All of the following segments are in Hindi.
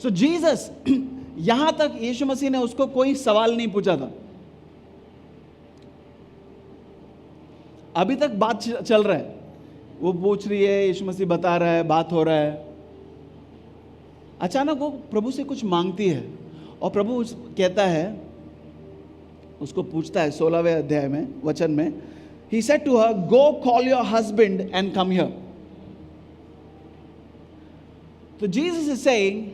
सो जीसस, यहां तक यीशु मसीह ने उसको कोई सवाल नहीं पूछा था, अभी तक बात चल रहा है, वो पूछ रही है, यीशु मसीह बता रहा है, बात हो रहा है। अचानक वो प्रभु से कुछ मांगती है और प्रभु कहता है, उसको पूछता है 16वें अध्याय में वचन में, he said to her, go call your husband and come here. तो जीसस इज सेइंग,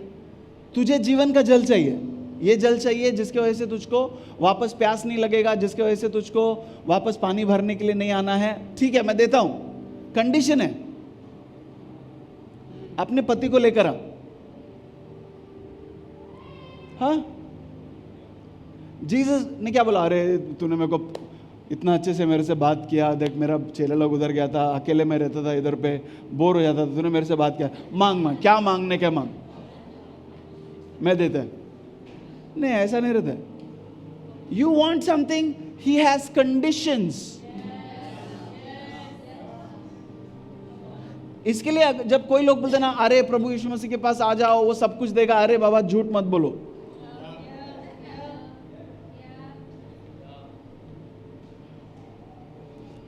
तुझे जीवन का जल चाहिए, ये जल चाहिए जिसके वजह से तुझको वापस प्यास नहीं लगेगा, जिसके वजह से तुझको वापस पानी भरने के लिए नहीं आना है। ठीक है, मैं देता हूं, कंडीशन है, अपने पति को लेकर आ। हाँ, जीसस ने क्या बोला, अरे तूने मेरे को इतना अच्छे से मेरे से बात किया, देख मेरा चेला लोग उधर गया था, अकेले में रहता था, इधर पे बोर हो जाता था, तूने मेरे से बात किया, मांग मांग, क्या मांगने क्या मांग, मैं देता है। नहीं, ऐसा नहीं रहता है। You want something, he has conditions. इसके लिए जब कोई लोग बोलते ना, अरे प्रभु यीशु मसीह के पास आ जाओ, वो सब कुछ देगा, अरे बाबा झूठ मत बोलो।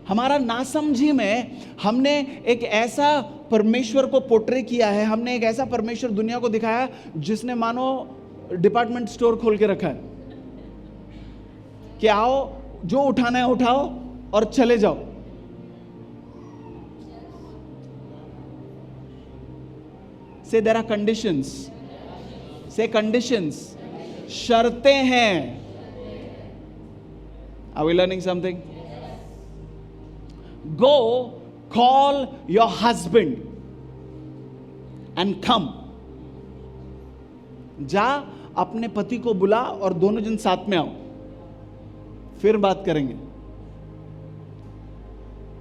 हमारा नासमझी में हमने एक ऐसा परमेश्वर को पोर्ट्रे किया है, हमने एक ऐसा परमेश्वर दुनिया को दिखाया जिसने मानो डिपार्टमेंट स्टोर खोल के रखा है कि आओ, जो उठाना है उठाओ और चले जाओ। Say there are conditions, say conditions, शर्तें हैं। Are we learning something? Go call your husband and come. जा अपने पति को बुला और दोनों जन साथ में आओ, फिर बात करेंगे।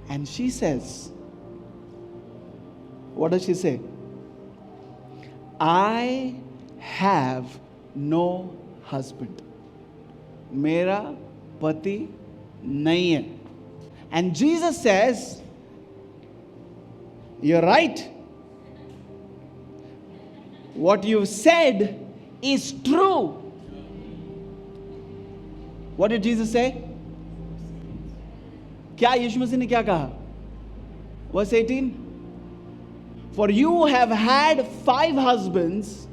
And she says, what does she say? I have no husband. मेरा पति नहीं है। And Jesus says, you're right. What you said is true. What did Jesus say? क्या यीशु मसीह ने क्या कहा? Verse 18. For you have had 5 husbands,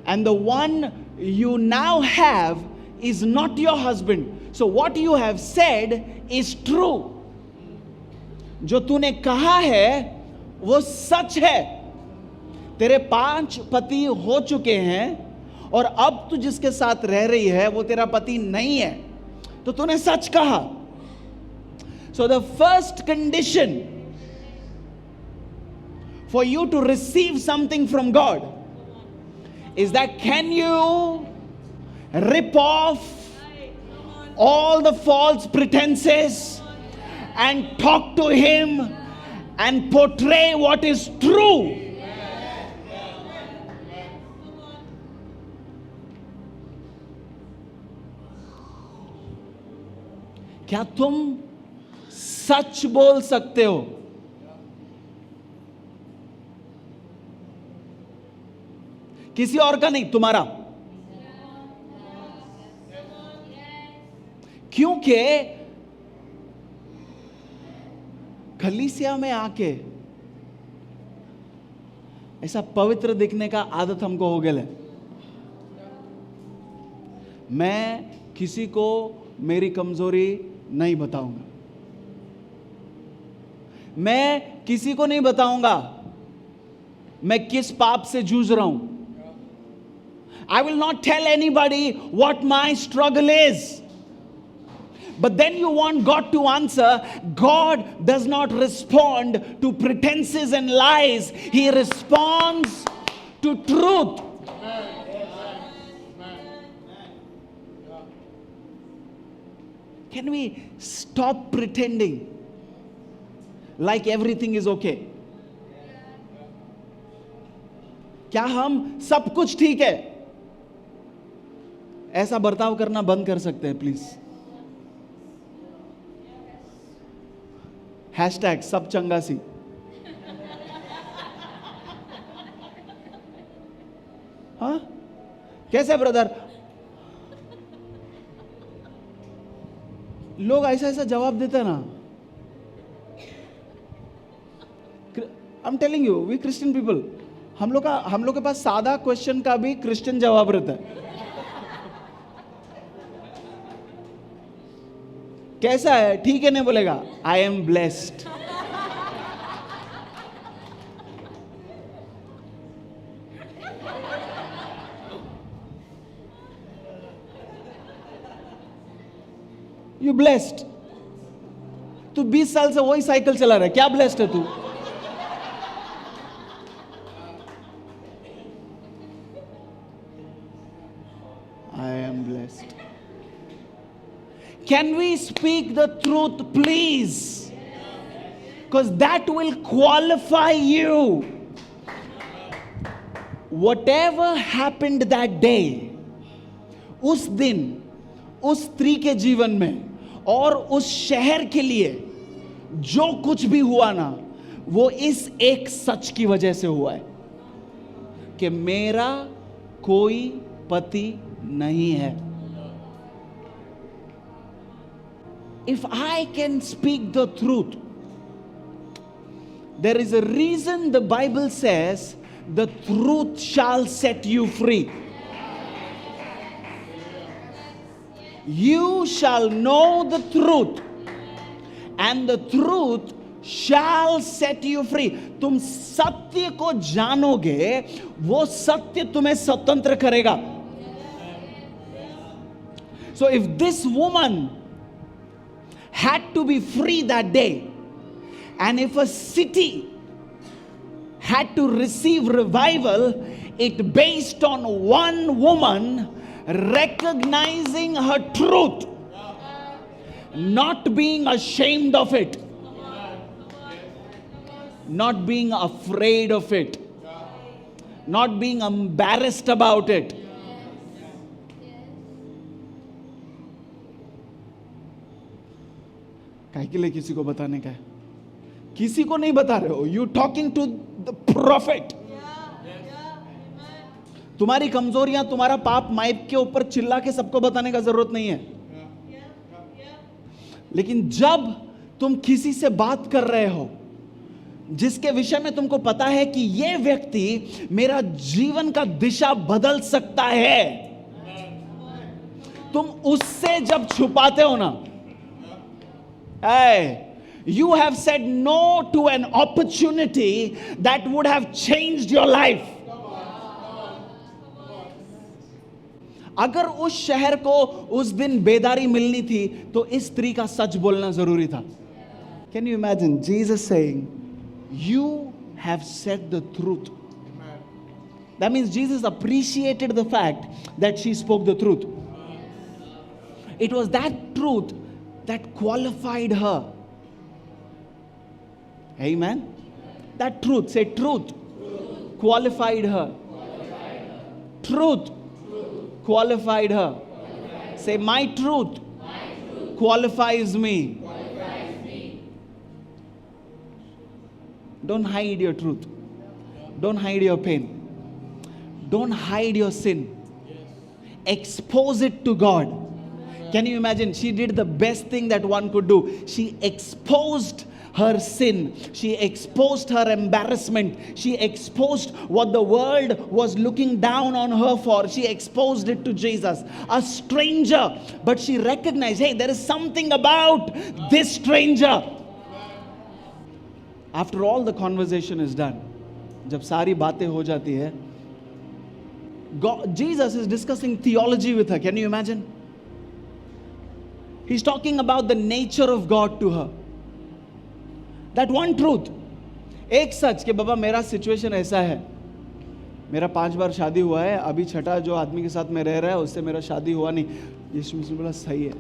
and the one you now have is not your husband. So what you have said is true. जो तूने कहा है वो सच है। तेरे 5 पति हो चुके हैं और अब तू जिसके साथ रह रही है वो तेरा पति नहीं है, तो तूने सच कहा। So the first condition for you to receive something from God is that can you rip off all the false pretenses and talk to him and portray what is true. क्या तुम सच बोल सकते हो? किसी और का नहीं, तुम्हारा। क्योंकि कलीसिया में आके ऐसा पवित्र दिखने का आदत हमको हो गया है। मैं किसी को मेरी कमजोरी नहीं बताऊंगा, मैं किसी को नहीं बताऊंगा मैं किस पाप से जूझ रहा हूं। I will not tell anybody what my struggle is. But then you want God to answer. God does not respond to pretenses and lies. He responds to truth. Can we stop pretending like everything is okay? क्या हम सब कुछ ठीक है ऐसा बर्ताव करना बंद कर सकते हैं प्लीज? हैशटैग सब चंगा सी। हाँ कैसे ब्रदर? लोग ऐसा ऐसा जवाब देते हैं ना. I am telling you, we Christian people, हम लोग के पास सादा क्वेश्चन का भी क्रिश्चियन जवाब रहता है. कैसा है? ठीक है नहीं बोलेगा, I am blessed. You blessed. तू 20 साल से वही साइकिल चला रहा है, क्या ब्लेस्ड है तू? I am blessed. Can we speak the truth, please? Because that will qualify you. Whatever happened that day, उस दिन उस स्त्री के जीवन में और उस शहर के लिए जो कुछ भी हुआ ना, वो इस एक सच की वजह से हुआ है कि मेरा कोई पति नहीं है. If I can speak the truth, there is a reason the Bible says the truth shall set you free. You shall know the truth, and the truth shall set you free. तुम सत्य को जानोगे, वो सत्य तुम्हें स्वतंत्र करेगा. So if this woman had to be free that day, and if a city had to receive revival, it based on one woman recognizing her truth, not being ashamed of it, not being afraid of it, not being embarrassed about it. काहे के लिए किसी को बताने का है? किसी को नहीं बता रहे हो. You talking to the profit. तुम्हारी कमजोरियां, तुम्हारा पाप माइक के ऊपर चिल्ला के सबको बताने का जरूरत नहीं है. लेकिन जब तुम किसी से बात कर रहे हो जिसके विषय में तुमको पता है कि यह व्यक्ति मेरा जीवन का दिशा बदल सकता है, तुम उससे जब छुपाते हो ना, you have said no to an opportunity that would have changed your life. अगर उस शहर को उस दिन बेदारी मिलनी थी तो इस स्त्री का सच बोलना जरूरी था. Can you imagine Jesus saying, you have said the truth? That means Jesus appreciated the fact that she spoke the truth. It was that truth that qualified her. Amen. That truth, say truth, qualified her. Truth qualified her. Say my truth qualifies me. Don't hide your truth. Don't hide your pain. Don't hide your sin. Expose it to God. Can you imagine? She did the best thing that one could do. She exposed her sin. She exposed her embarrassment. She exposed what the world was looking down on her for. She exposed it to Jesus, a stranger. But she recognized, hey, there is something about this stranger. After all the conversation is done, जब सारी बातें हो जाती है, Jesus is discussing theology with her. Can you imagine? He's talking about the nature of God to her. That one truth, एक सच कि बाबा मेरा सिचुएशन ऐसा है, मेरा 5 बार शादी हुआ है, अभी छठा जो आदमी के साथ मैं रह रहा है उससे मेरा शादी हुआ नहीं. यीशु मसीह ने बोला सही है,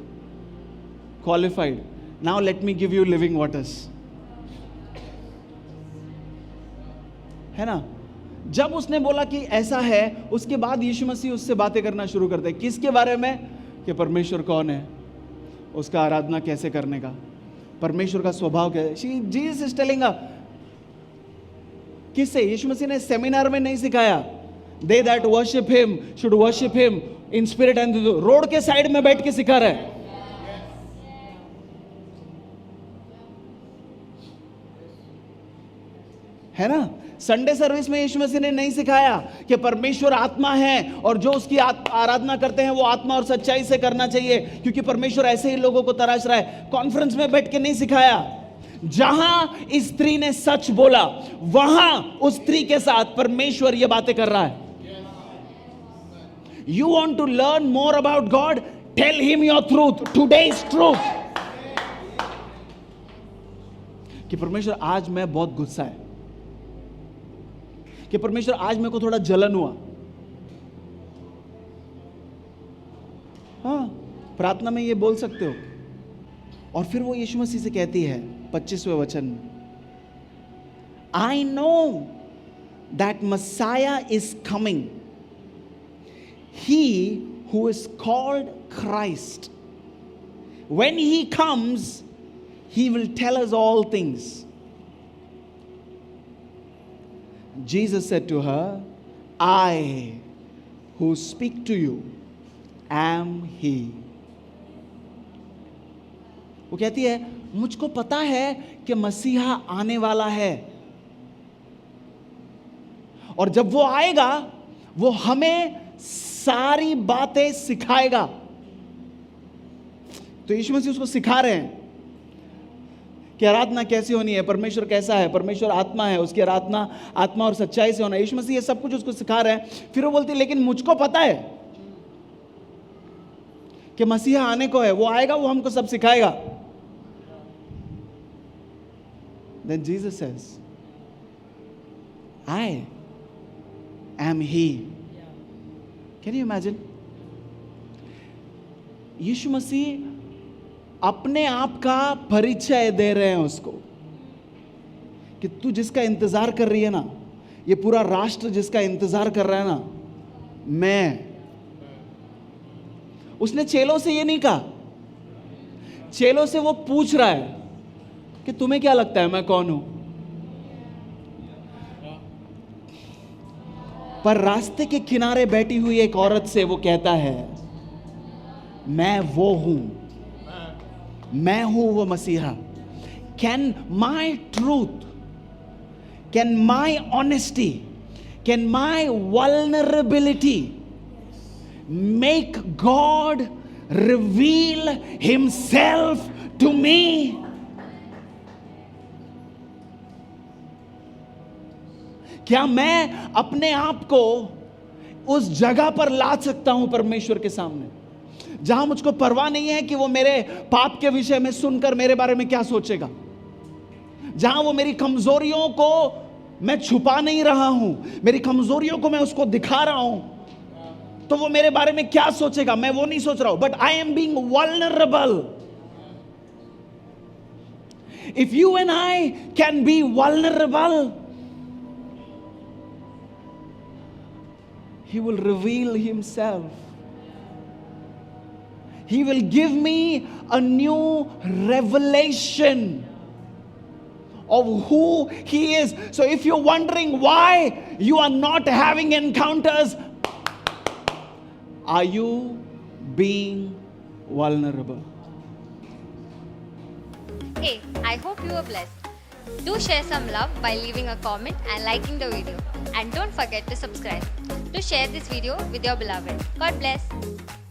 qualified. Now let me give you living waters. है ना? जब उसने बोला कि ऐसा है, उसके बाद यीशु मसीह उससे बातें करना शुरू करते हैं. किसके बारे में? कि परमेश्वर कौन है, उसका आराधना कैसे करने का, परमेश्वर का स्वभाव क्या है. Jesus is telling. किससे? यीशु मसीह ने सेमिनार में नहीं सिखाया. They that worship him should worship him in spirit and truth. Road के साइड में बैठ के सिखा रहा है. है ना? संडे सर्विस में यीशु मसीह ने नहीं सिखाया कि परमेश्वर आत्मा है और जो उसकी आराधना करते हैं वो आत्मा और सच्चाई से करना चाहिए, क्योंकि परमेश्वर ऐसे ही लोगों को तराश रहा है. कॉन्फ्रेंस में बैठ के नहीं सिखाया. जहां इस स्त्री ने सच बोला वहां उस स्त्री के साथ परमेश्वर ये बातें कर रहा है. You want to learn more about God? Tell him your truth. Today's truth. कि परमेश्वर आज मैं बहुत गुस्सा है, कि परमेश्वर आज मेरे को थोड़ा जलन हुआ. हाँ, प्रार्थना में ये बोल सकते हो. और फिर वो यीशु मसीह से कहती है 25वें वचन में, I know that Messiah is coming, he who is called Christ. When he comes, he will tell us all things. Jesus said to her, I who speak to you am he. वो कहती है मुझको पता है कि मसीहा आने वाला है, और जब वो आएगा वो हमें सारी बातें सिखाएगा. तो यीशु मसीह उसको सिखा रहे हैं कि आराधना कैसी होनी है, परमेश्वर कैसा है, परमेश्वर आत्मा है, उसकी आराधना आत्मा और सच्चाई से होना. यीशु मसीह ये सब कुछ उसको सिखा रहे हैं. फिर वो बोलती है लेकिन मुझको पता है कि मसीहा आने को है, वो आएगा, वो हमको सब सिखाएगा. Then Jesus says, I am he. Can you imagine? यीशु मसीह अपने आप का परिचय दे रहे हैं उसको कि तू जिसका इंतजार कर रही है ना, ये पूरा राष्ट्र जिसका इंतजार कर रहा है ना, मैं. उसने चेलों से ये नहीं कहा. चेलों से वो पूछ रहा है कि तुम्हें क्या लगता है मैं कौन हूं. पर रास्ते के किनारे बैठी हुई एक औरत से वो कहता है मैं वो हूं, मैं हूं वो मसीहा. Can my truth, can my honesty, can my vulnerability make God reveal himself to me? क्या मैं अपने आप को उस जगह पर ला सकता हूं परमेश्वर के सामने, जहां मुझको परवाह नहीं है कि वो मेरे पाप के विषय में सुनकर मेरे बारे में क्या सोचेगा, जहां वो मेरी कमजोरियों को मैं छुपा नहीं रहा हूं, मेरी कमजोरियों को मैं उसको दिखा रहा हूं, तो वो मेरे बारे में क्या सोचेगा, मैं वो नहीं सोच रहा हूं. But I am being vulnerable. If you and I can be vulnerable, he will reveal himself. He will give me a new revelation of who he is. So if you're wondering why you are not having encounters, are you being vulnerable? Hey, I hope you were blessed. Do share some love by leaving a comment and liking the video. And don't forget to subscribe to share this video with your beloved. God bless.